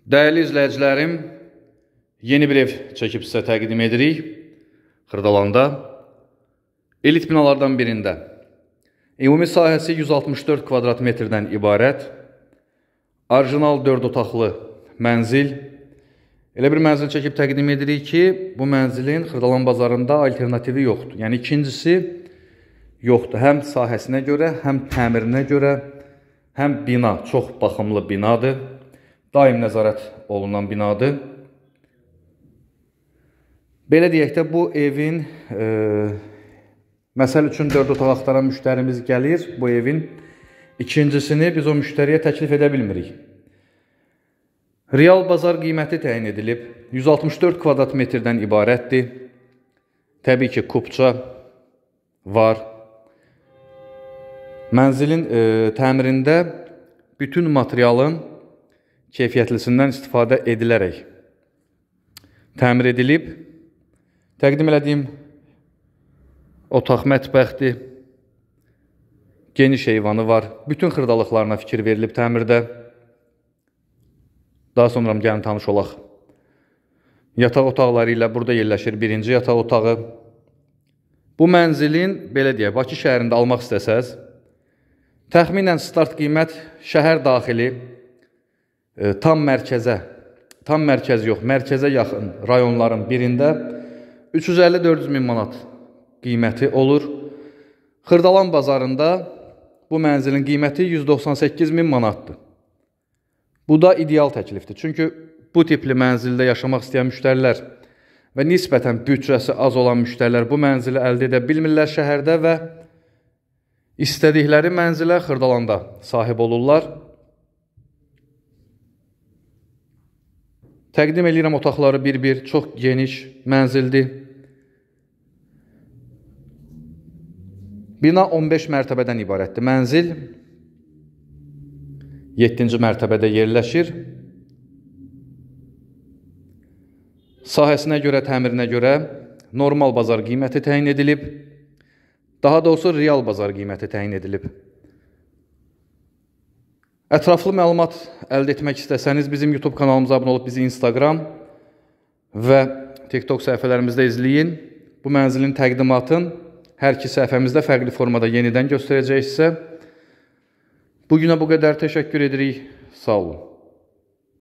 Dəyərli izləyicilərim, yeni bir ev çəkib sizə təqdim edirik. Xırdalanda, elit binalardan birində. Ümumi sahəsi 164 kvadrat metrdən ibarət, orijinal 4 otaqlı mənzil. Elə bir mənzil çəkib təqdim edirik ki, bu mənzilin Xırdalan bazarında alternativi yoxdur. Yəni ikincisi yoxdur. Həm sahəsinə görə, həm təmirinə görə, həm bina çox baxımlı binadır. Daim nəzarət olunan binadır. Belə deyək də, bu evin məsəl üçün 4 otaq axtaran müştərimiz gəlir. Bu evin ikincisini biz o müştəriyə təklif edə bilmirik. Real bazar qiyməti təyin edilib. 164 kvadrat metrdən ibarətdir. Təbii ki, kupça var. Mənzilin təmirində bütün materialın keyfiyyətlisindən istifadə edilərək təmir edilib. Təqdim elədiyim otaq mətbəxdir. Geniş eyvanı var. Bütün xırdalıqlarına fikir verilib təmirdə. Daha sonra gəlin tanış olaq. Yataq otaqları ilə burada yerləşir birinci yataq otağı. Bu mənzilin, belə deyək, Bakı şəhərində almaq istəsəz, təxminən start qiymət şəhər daxili tam mərkəz yox, mərkəzə yaxın rayonların birində 350-400 min manat qiyməti olur. Xırdalan bazarında bu mənzilin qiyməti 198 min manatdır. Bu da ideal təklifdir. Çünki bu tipli mənzildə yaşamaq istəyən müştərilər və nisbətən büdcəsi az olan müştərilər bu mənzili əldə edə bilmirlər şəhərdə və istədikləri mənzilə Xırdalanda sahib olurlar. Təqdim edirəm otaqları bir-bir, çox geniş mənzildir. Bina 15 mərtəbədən ibarətdir. Mənzil 7-ci mərtəbədə yerləşir. Sahəsinə görə, təmirinə görə normal bazar qiyməti təyin edilib. Daha doğrusu real bazar qiyməti təyin edilib. Ətraflı məlumat əldə etmək istəsəniz, bizim YouTube kanalımıza abunə olub bizi Instagram və TikTok səhifələrimizdə izləyin. Bu mənzilin təqdimatın hər iki səhifəmizdə fərqli formada yenidən göstərəcəksə, bugünə bu qədər təşəkkür edirik. Sağ olun.